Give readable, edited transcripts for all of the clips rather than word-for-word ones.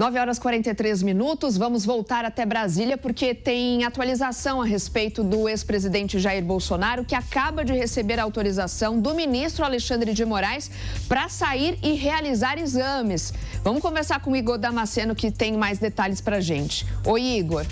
9h43, vamos voltar até Brasília porque tem atualização a respeito do ex-presidente Jair Bolsonaro, que acaba de receber a autorização do ministro Alexandre de Moraes para sair e realizar exames. Vamos conversar com o Igor Damasceno, que tem mais detalhes para a gente. Oi, Igor.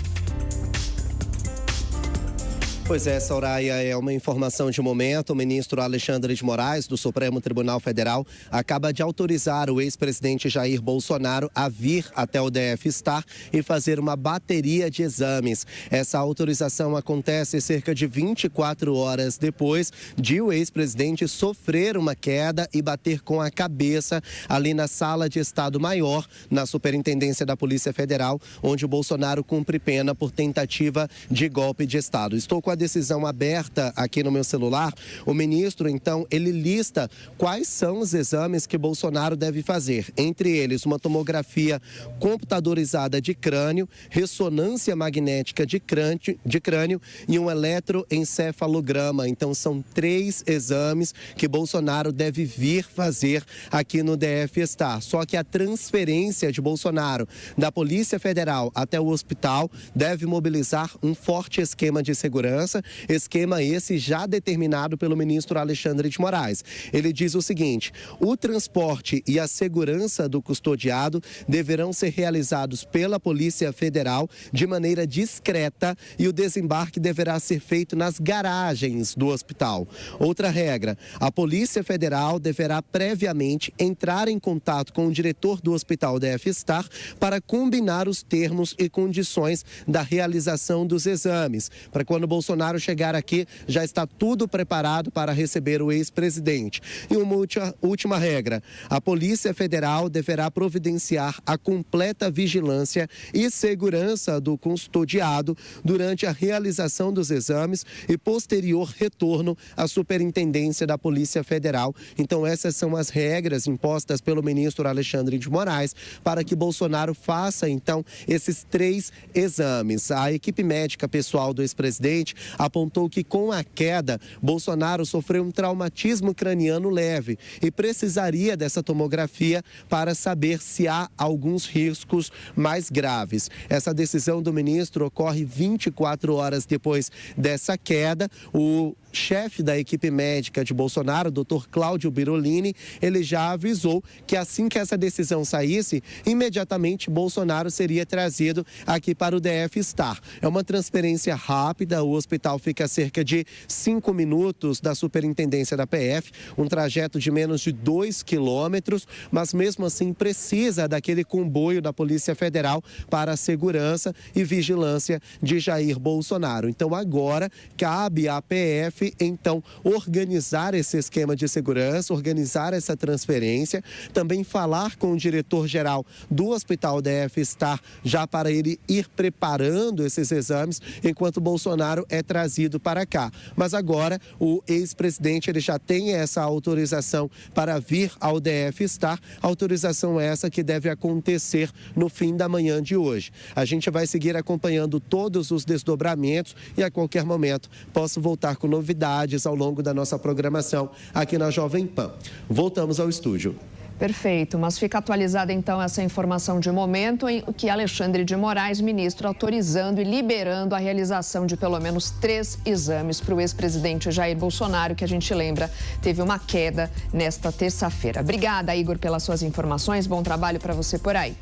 Pois é, Soraya, é uma informação de momento. O ministro Alexandre de Moraes, do Supremo Tribunal Federal, acaba de autorizar o ex-presidente Jair Bolsonaro a vir até o DF-Star e fazer uma bateria de exames. Essa autorização acontece cerca de 24 horas depois de o ex-presidente sofrer uma queda e bater com a cabeça ali na Sala de Estado-Maior, na Superintendência da Polícia Federal, onde o Bolsonaro cumpre pena por tentativa de golpe de Estado. Estou com a decisão aberta aqui no meu celular. O ministro, então, ele lista quais são os exames que Bolsonaro deve fazer. Entre eles, uma tomografia computadorizada de crânio, ressonância magnética de crânio e um eletroencefalograma. Então, são 3 exames que Bolsonaro deve vir fazer aqui no DF-Star. Só que a transferência de Bolsonaro da Polícia Federal até o hospital deve mobilizar um forte esquema de segurança. Esquema esse já determinado pelo ministro Alexandre de Moraes. Ele diz o seguinte: o transporte e a segurança do custodiado deverão ser realizados pela Polícia Federal de maneira discreta e o desembarque deverá ser feito nas garagens do hospital. Outra regra: a Polícia Federal deverá previamente entrar em contato com o diretor do Hospital DF-Star para combinar os termos e condições da realização dos exames, para quando Bolsonaro chegar aqui, já está tudo preparado para receber o ex-presidente. E uma última regra: a Polícia Federal deverá providenciar a completa vigilância e segurança do custodiado durante a realização dos exames e posterior retorno à Superintendência da Polícia Federal. Então, essas são as regras impostas pelo ministro Alexandre de Moraes para que Bolsonaro faça, então, esses 3 exames. A equipe médica pessoal do ex-presidente apontou que com a queda, Bolsonaro sofreu um traumatismo craniano leve e precisaria dessa tomografia para saber se há alguns riscos mais graves. Essa decisão do ministro ocorre 24 horas depois dessa queda. O chefe da equipe médica de Bolsonaro, Dr. Cláudio Birolini, ele já avisou que assim que essa decisão saísse, imediatamente Bolsonaro seria trazido aqui para o DF-Star. É uma transferência rápida, o hospital fica a cerca de 5 minutos da superintendência da PF, um trajeto de menos de 2 quilômetros, mas mesmo assim precisa daquele comboio da Polícia Federal para a segurança e vigilância de Jair Bolsonaro. Então agora cabe à PF então organizar esse esquema de segurança, organizar essa transferência, também falar com o diretor-geral do Hospital DF-Star já para ele ir preparando esses exames enquanto Bolsonaro é trazido para cá. Mas agora o ex-presidente ele já tem essa autorização para vir ao DF-Star, autorização essa que deve acontecer no fim da manhã de hoje. A gente vai seguir acompanhando todos os desdobramentos e a qualquer momento posso voltar com novidades ao longo da nossa programação aqui na Jovem Pan. Voltamos ao estúdio. Perfeito, mas fica atualizada então essa informação de momento em que Alexandre de Moraes, ministro, autorizando e liberando a realização de pelo menos 3 exames para o ex-presidente Jair Bolsonaro, que a gente lembra teve uma queda nesta terça-feira. Obrigada, Igor, pelas suas informações. Bom trabalho para você por aí.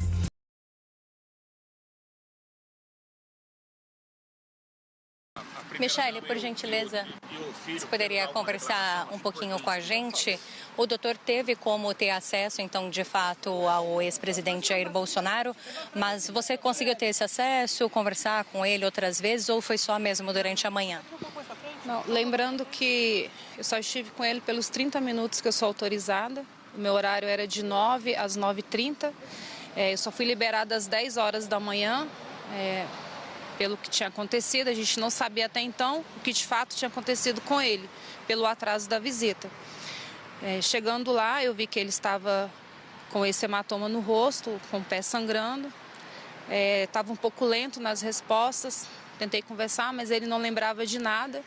Michele, por gentileza, você poderia conversar um pouquinho com a gente? O doutor teve como ter acesso, então, de fato, ao ex-presidente Jair Bolsonaro, mas você conseguiu ter esse acesso, conversar com ele outras vezes ou foi só mesmo durante a manhã? Não, lembrando que eu só estive com ele pelos 30 minutos que eu sou autorizada. O meu horário era de 9 às 9h30. Eu só fui liberada às 10 horas da manhã. Pelo que tinha acontecido, a gente não sabia até então o que de fato tinha acontecido com ele, pelo atraso da visita. Chegando lá, eu vi que ele estava com esse hematoma no rosto, com o pé sangrando. Estava um pouco lento nas respostas, tentei conversar, mas ele não lembrava de nada.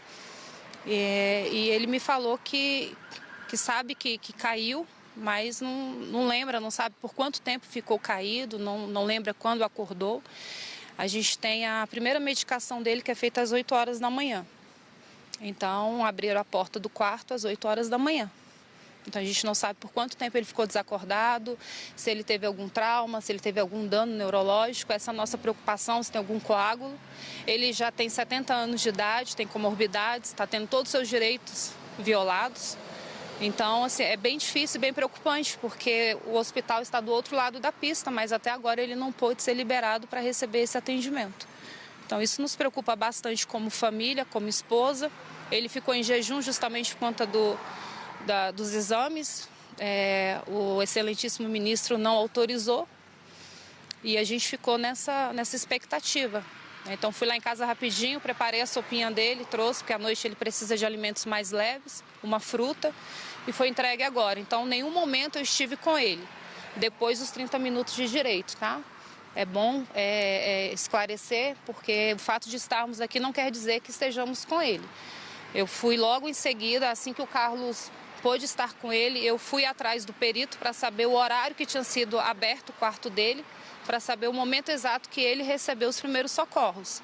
E ele me falou que sabe que caiu mas não lembra, não sabe por quanto tempo ficou caído, não lembra quando acordou. A gente tem a primeira medicação dele que é feita às 8 horas da manhã. Então, abriram a porta do quarto às 8 horas da manhã. Então, a gente não sabe por quanto tempo ele ficou desacordado, se ele teve algum trauma, se ele teve algum dano neurológico. Essa é a nossa preocupação, se tem algum coágulo. Ele já tem 70 anos de idade, tem comorbidades, está tendo todos os seus direitos violados. Então, assim, é bem difícil e bem preocupante, porque o hospital está do outro lado da pista, mas até agora ele não pôde ser liberado para receber esse atendimento. Então, isso nos preocupa bastante como família, como esposa. Ele ficou em jejum justamente por conta dos exames. O excelentíssimo ministro não autorizou e a gente ficou nessa expectativa. Então, fui lá em casa rapidinho, preparei a sopinha dele, trouxe, porque à noite ele precisa de alimentos mais leves, uma fruta, e foi entregue agora. Então, em nenhum momento eu estive com ele, depois dos 30 minutos de direito, tá? É bom esclarecer, porque o fato de estarmos aqui não quer dizer que estejamos com ele. Eu fui logo em seguida, assim que o Carlos pôde estar com ele, eu fui atrás do perito para saber o horário que tinha sido aberto o quarto dele, para saber o momento exato que ele recebeu os primeiros socorros.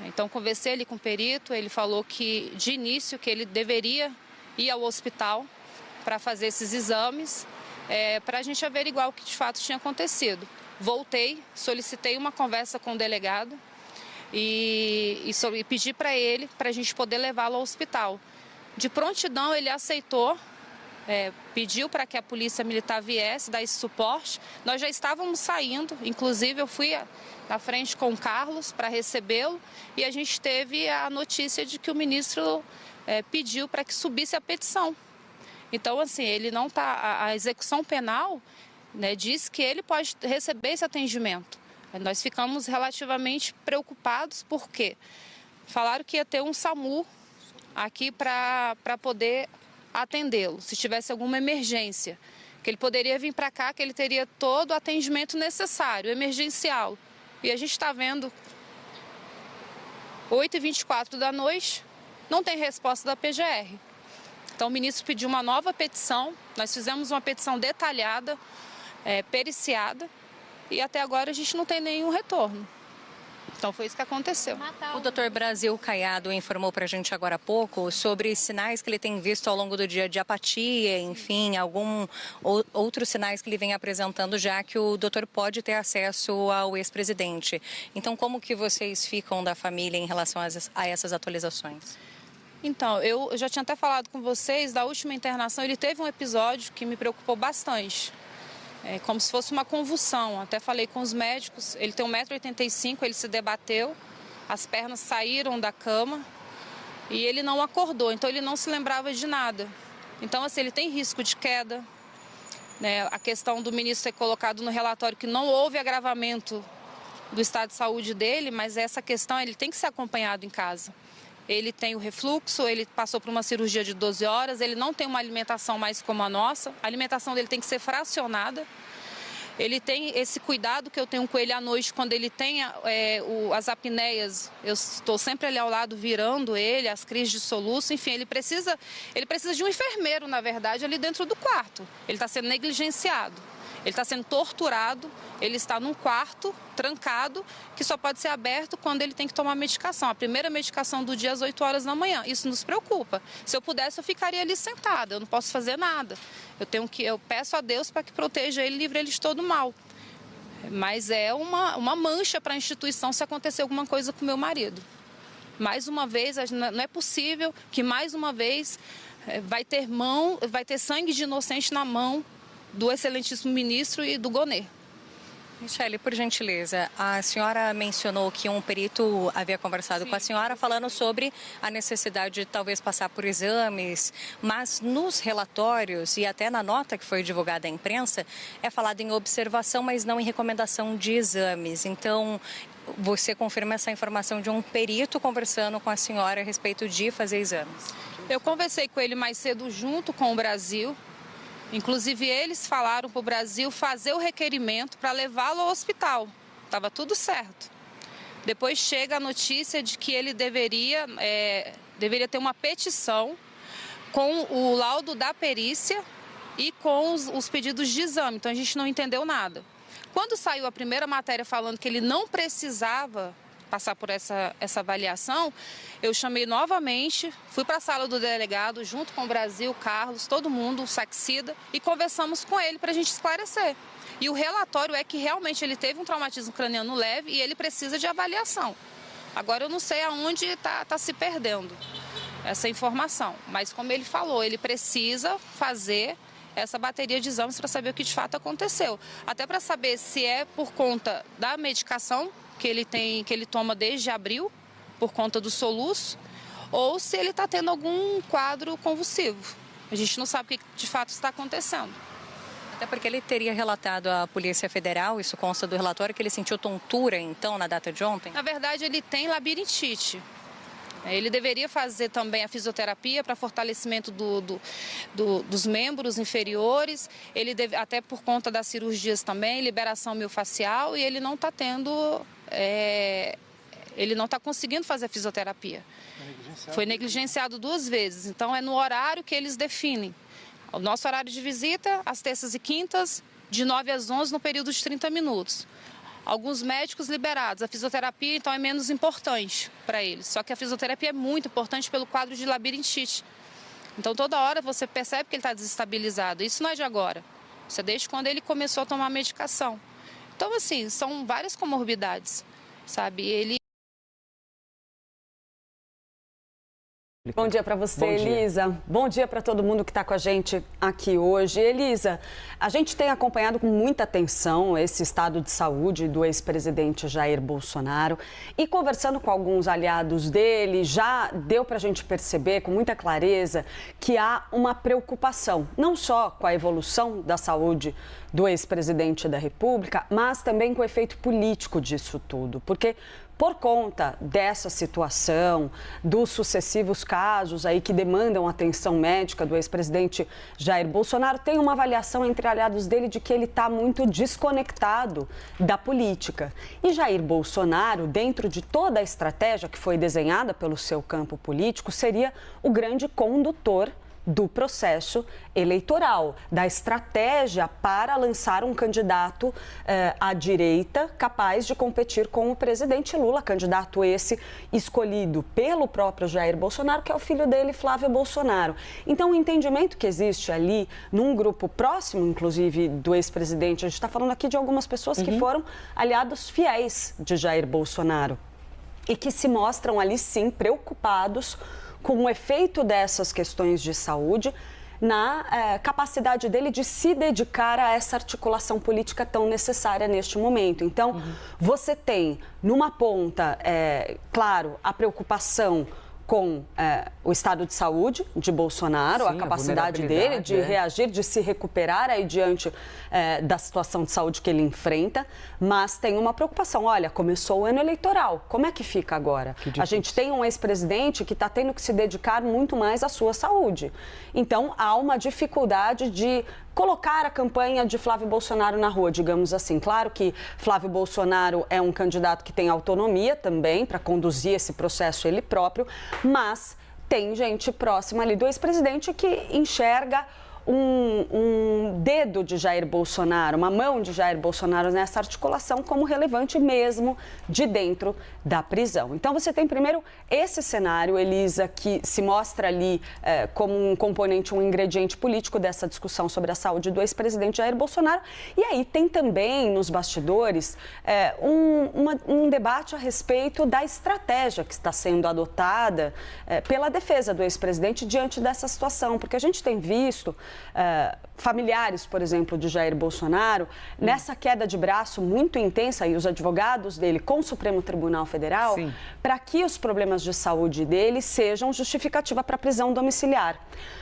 Então, conversei ali com o perito, ele falou que, de início, que ele deveria ir ao hospital para fazer esses exames, para a gente averiguar o que de fato tinha acontecido. Voltei, solicitei uma conversa com o delegado e pedi para ele, para a gente poder levá-lo ao hospital. De prontidão, ele aceitou. Pediu para que a polícia militar viesse dar esse suporte. Nós já estávamos saindo, inclusive eu fui na frente com o Carlos para recebê-lo e a gente teve a notícia de que o ministro pediu para que subisse a petição. Então, assim, ele não está. A execução penal, né, diz que ele pode receber esse atendimento. Nós ficamos relativamente preocupados porque falaram que ia ter um SAMU aqui para poder atendê-lo, se tivesse alguma emergência, que ele poderia vir para cá, que ele teria todo o atendimento necessário, emergencial. E a gente está vendo 8h24 da noite, não tem resposta da PGR. Então o ministro pediu uma nova petição, nós fizemos uma petição detalhada, periciada, e até agora a gente não tem nenhum retorno. Então foi isso que aconteceu. O doutor Brasil Caiado informou para a gente agora há pouco sobre sinais que ele tem visto ao longo do dia de apatia, enfim, outros sinais que ele vem apresentando, já que o doutor pode ter acesso ao ex-presidente. Então, como que vocês ficam da família em relação a essas atualizações? Então, eu já tinha até falado com vocês, da última internação, ele teve um episódio que me preocupou bastante. Como se fosse uma convulsão. Até falei com os médicos, ele tem 1,85 m, ele se debateu, as pernas saíram da cama e ele não acordou, então ele não se lembrava de nada. Então, assim, ele tem risco de queda, né? A questão do ministro ter colocado no relatório que não houve agravamento do estado de saúde dele, mas essa questão ele tem que ser acompanhado em casa. Ele tem o refluxo, ele passou por uma cirurgia de 12 horas, ele não tem uma alimentação mais como a nossa, a alimentação dele tem que ser fracionada. Ele tem esse cuidado que eu tenho com ele à noite, quando ele tem as apneias, eu estou sempre ali ao lado virando ele, as crises de soluço, enfim, ele precisa de um enfermeiro, na verdade, ali dentro do quarto. Ele está sendo negligenciado. Ele está sendo torturado, ele está num quarto trancado que só pode ser aberto quando ele tem que tomar medicação. A primeira medicação do dia às 8 horas da manhã. Isso nos preocupa. Se eu pudesse, eu ficaria ali sentada, eu não posso fazer nada. Eu peço a Deus para que proteja ele e livre ele de todo mal. Mas é uma mancha para a instituição se acontecer alguma coisa com meu marido. Mais uma vez, não é possível que mais uma vez vai ter sangue de inocente na mão do excelentíssimo ministro e do Gonê. Michele, por gentileza, a senhora mencionou que um perito havia conversado com a senhora falando sobre a necessidade de talvez passar por exames, mas nos relatórios e até na nota que foi divulgada à imprensa, é falado em observação, mas não em recomendação de exames. Então, você confirma essa informação de um perito conversando com a senhora a respeito de fazer exames? Eu conversei com ele mais cedo junto com o Brasil. Inclusive, eles falaram para o Brasil fazer o requerimento para levá-lo ao hospital. Estava tudo certo. Depois chega a notícia de que ele deveria ter uma petição com o laudo da perícia e com os pedidos de exame. Então, a gente não entendeu nada. Quando saiu a primeira matéria falando que ele não precisava passar por essa avaliação, eu chamei novamente, fui para a sala do delegado, junto com o Brasil, Carlos, todo mundo, o Saxida, e conversamos com ele para a gente esclarecer. E o relatório é que realmente ele teve um traumatismo craniano leve e ele precisa de avaliação. Agora eu não sei aonde está se perdendo essa informação, mas como ele falou, ele precisa fazer essa bateria de exames para saber o que de fato aconteceu. Até para saber se é por conta da medicação que ele toma desde abril, por conta do soluço, ou se ele está tendo algum quadro convulsivo. A gente não sabe o que de fato está acontecendo. Até porque ele teria relatado à Polícia Federal, isso consta do relatório, que ele sentiu tontura, então, na data de ontem? Na verdade, ele tem labirintite. Ele deveria fazer também a fisioterapia para fortalecimento dos membros inferiores, até por conta das cirurgias também, liberação miofascial, e ele não está tendo, ele não está conseguindo fazer a fisioterapia. Foi negligenciado 2 vezes, então é no horário que eles definem. O nosso horário de visita, às terças e quintas, de 9 às 11, no período de 30 minutos. Alguns médicos liberados. A fisioterapia, então, é menos importante para eles. Só que a fisioterapia é muito importante pelo quadro de labirintite. Então, toda hora você percebe que ele está desestabilizado. Isso não é de agora. Isso é desde quando ele começou a tomar a medicação. Então, assim, são várias comorbidades, sabe? Bom dia para você, Bom dia. Elisa. Bom dia para todo mundo que está com a gente aqui hoje. Elisa, a gente tem acompanhado com muita atenção esse estado de saúde do ex-presidente Jair Bolsonaro e conversando com alguns aliados dele, já deu para a gente perceber com muita clareza que há uma preocupação, não só com a evolução da saúde do ex-presidente da República, mas também com o efeito político disso tudo, porque por conta dessa situação, dos sucessivos casos aí que demandam atenção médica do ex-presidente Jair Bolsonaro, tem uma avaliação entre aliados dele de que ele está muito desconectado da política. E Jair Bolsonaro, dentro de toda a estratégia que foi desenhada pelo seu campo político, seria o grande condutor do processo eleitoral, da estratégia para lançar um candidato à direita capaz de competir com o presidente Lula, candidato esse escolhido pelo próprio Jair Bolsonaro, que é o filho dele, Flávio Bolsonaro. Então, o entendimento que existe ali, num grupo próximo, inclusive, do ex-presidente, a gente está falando aqui de algumas pessoas que foram aliados fiéis de Jair Bolsonaro e que se mostram ali, sim, preocupados com o efeito dessas questões de saúde na capacidade dele de se dedicar a essa articulação política tão necessária neste momento. Então, você tem, numa ponta, claro, a preocupação com o estado de saúde de Bolsonaro, Sim, a capacidade dele de reagir, de se recuperar aí diante da situação de saúde que ele enfrenta, mas tem uma preocupação. Olha, começou o ano eleitoral, como é que fica agora? A gente tem um ex-presidente que está tendo que se dedicar muito mais à sua saúde. Então, há uma dificuldade de colocar a campanha de Flávio Bolsonaro na rua, digamos assim. Claro que Flávio Bolsonaro é um candidato que tem autonomia também para conduzir esse processo ele próprio, mas tem gente próxima ali do ex-presidente que enxerga um dedo de Jair Bolsonaro, uma mão de Jair Bolsonaro nessa articulação como relevante mesmo de dentro da prisão. Então você tem primeiro esse cenário, Elisa, que se mostra ali como um componente, um ingrediente político dessa discussão sobre a saúde do ex-presidente Jair Bolsonaro. E aí tem também nos bastidores um debate a respeito da estratégia que está sendo adotada pela defesa do ex-presidente diante dessa situação, porque a gente tem visto familiares, por exemplo, de Jair Bolsonaro, nessa queda de braço muito intensa, e os advogados dele com o Supremo Tribunal Federal, para que os problemas de saúde dele sejam justificativa para a prisão domiciliar.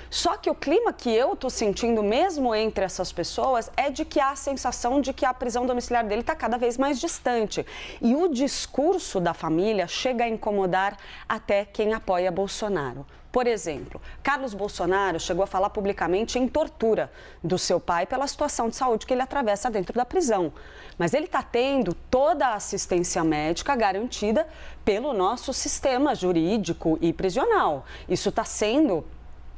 Só que o clima que eu estou sentindo mesmo entre essas pessoas é de que há a sensação de que a prisão domiciliar dele está cada vez mais distante. E o discurso da família chega a incomodar até quem apoia Bolsonaro. Por exemplo, Carlos Bolsonaro chegou a falar publicamente em tortura do seu pai pela situação de saúde que ele atravessa dentro da prisão. Mas ele está tendo toda a assistência médica garantida pelo nosso sistema jurídico e prisional. Isso está sendo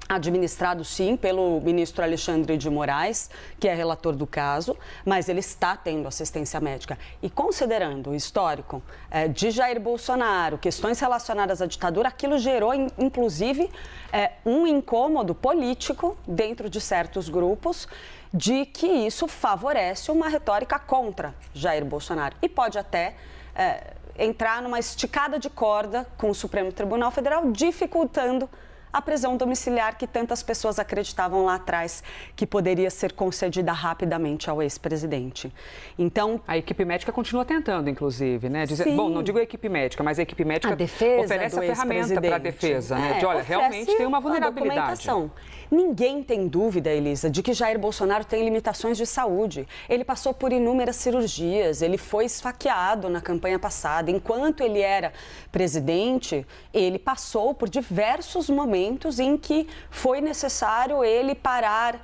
administrado, sim, pelo ministro Alexandre de Moraes, que é relator do caso, mas ele está tendo assistência médica. E considerando o histórico de Jair Bolsonaro, questões relacionadas à ditadura, aquilo gerou, inclusive, um incômodo político dentro de certos grupos, de que isso favorece uma retórica contra Jair Bolsonaro. E pode até entrar numa esticada de corda com o Supremo Tribunal Federal, dificultando a prisão domiciliar que tantas pessoas acreditavam lá atrás que poderia ser concedida rapidamente ao ex-presidente. Então, a equipe médica continua tentando, inclusive, né? Bom, não digo a equipe médica, mas a equipe médica oferece a ferramenta para a defesa, né? De, olha, realmente tem uma vulnerabilidade. Ninguém tem dúvida, Elisa, de que Jair Bolsonaro tem limitações de saúde. Ele passou por inúmeras cirurgias, ele foi esfaqueado na campanha passada. Enquanto ele era presidente, ele passou por diversos momentos em que foi necessário ele parar,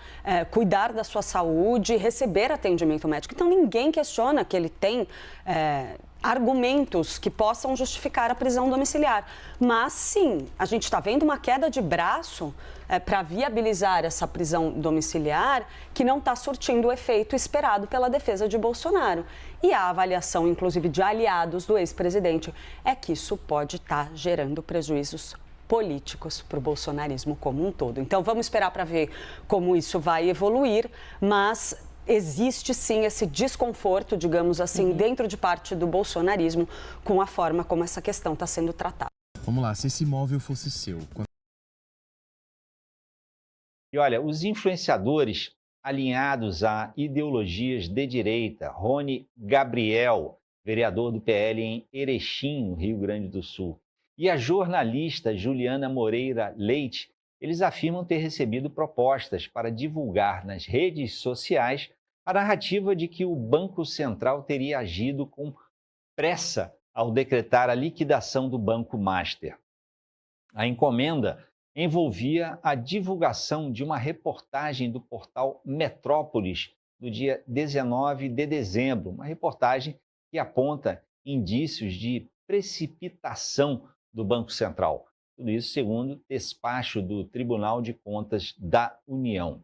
cuidar da sua saúde, receber atendimento médico. Então, ninguém questiona que ele tem argumentos que possam justificar a prisão domiciliar. Mas, sim, a gente está vendo uma queda de braço para viabilizar essa prisão domiciliar que não está surtindo o efeito esperado pela defesa de Bolsonaro. E a avaliação, inclusive, de aliados do ex-presidente é que isso pode estar gerando prejuízos políticos para o bolsonarismo como um todo. Então, vamos esperar para ver como isso vai evoluir, mas existe sim esse desconforto, digamos assim, dentro de parte do bolsonarismo com a forma como essa questão está sendo tratada. Vamos lá, se esse imóvel fosse seu... E olha, os influenciadores alinhados a ideologias de direita, Rony Gabriel, vereador do PL em Erechim, no Rio Grande do Sul, e a jornalista Juliana Moreira Leite, eles afirmam ter recebido propostas para divulgar nas redes sociais a narrativa de que o Banco Central teria agido com pressa ao decretar a liquidação do Banco Master. A encomenda envolvia a divulgação de uma reportagem do portal Metrópolis do dia 19 de dezembro, uma reportagem que aponta indícios de precipitação do Banco Central. Tudo isso segundo despacho do Tribunal de Contas da União.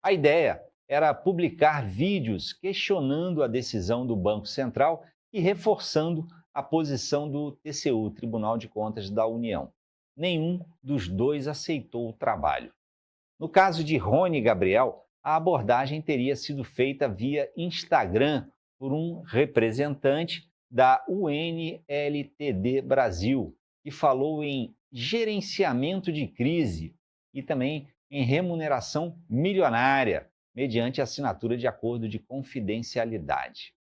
A ideia era publicar vídeos questionando a decisão do Banco Central e reforçando a posição do TCU, Tribunal de Contas da União. Nenhum dos dois aceitou o trabalho. No caso de Rony Gabriel, a abordagem teria sido feita via Instagram por um representante da UNLTD Brasil, que falou em gerenciamento de crise e também em remuneração milionária, mediante assinatura de acordo de confidencialidade.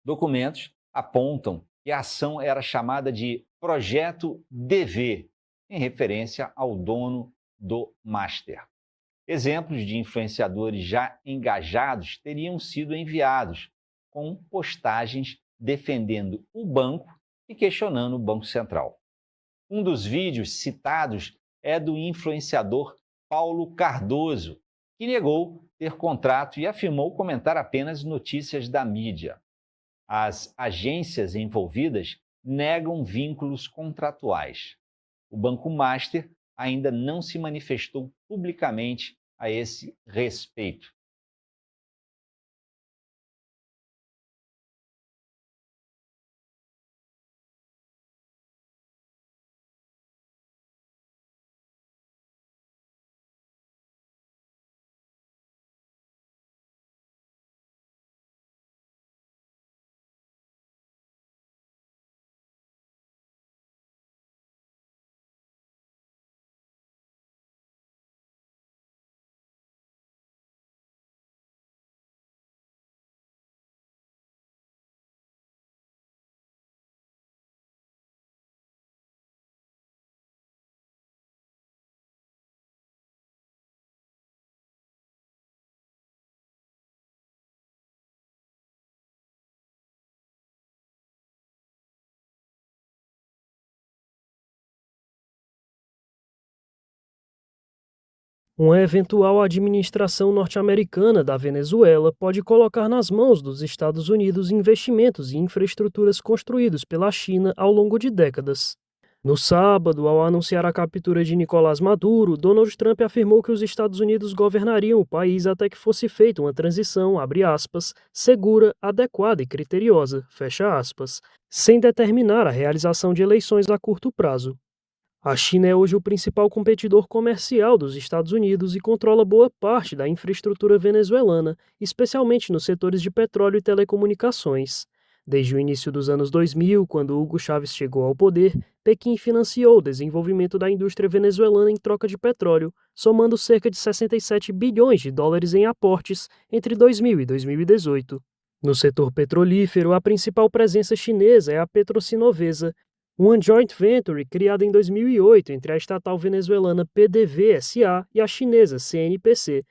Documentos apontam que a ação era chamada de Projeto DV, em referência ao dono do Master. Exemplos de influenciadores já engajados teriam sido enviados, com postagens defendendo o banco e questionando o Banco Central. Um dos vídeos citados é do influenciador Paulo Cardoso, que negou ter contrato e afirmou comentar apenas notícias da mídia. As agências envolvidas negam vínculos contratuais. O Banco Master ainda não se manifestou publicamente a esse respeito. Uma eventual administração norte-americana da Venezuela pode colocar nas mãos dos Estados Unidos investimentos em infraestruturas construídos pela China ao longo de décadas. No sábado, ao anunciar a captura de Nicolás Maduro, Donald Trump afirmou que os Estados Unidos governariam o país até que fosse feita uma transição, abre aspas, segura, adequada e criteriosa, fecha aspas, sem determinar a realização de eleições a curto prazo. A China é hoje o principal competidor comercial dos Estados Unidos e controla boa parte da infraestrutura venezuelana, especialmente nos setores de petróleo e telecomunicações. Desde o início dos anos 2000, quando Hugo Chávez chegou ao poder, Pequim financiou o desenvolvimento da indústria venezuelana em troca de petróleo, somando cerca de 67 bilhões de dólares em aportes entre 2000 e 2018. No setor petrolífero, a principal presença chinesa é a Petrocinovesa, uma joint venture criada em 2008 entre a estatal venezuelana PDVSA e a chinesa CNPC,